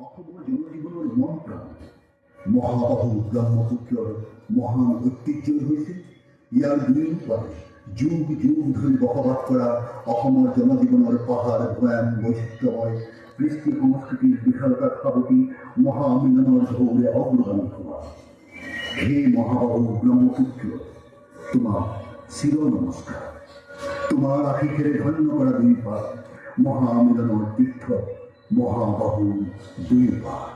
অসমৰ জনজীৱনৰ মন প্ৰাণ মহাবাহু ব্ৰহ্মপুত্ৰৰ মহান ঐতিহ্য হৈছে ইয়াৰ দুই পাৰে যুগ যুগ ধৰি বসবাস কৰা অসমৰ জনজীৱনৰ পাহাৰ ভৈয়াম বৈচিত্ৰ্যময় কৃষ্টি সংস্কৃতিৰ বিশালতাক সাৱটি মহামিলনৰ ঢৌৰে অগ্ৰগামী হোৱা হে মহাবাহু ব্ৰহ্মপুত্ৰ তোমাক চিৰ নমস্কাৰ। তোমাৰ আশীষেৰে ধন্য কৰা দুই পাৰ মহামিলনৰ তীৰ্থ মহাবাহু দুই পাৰ।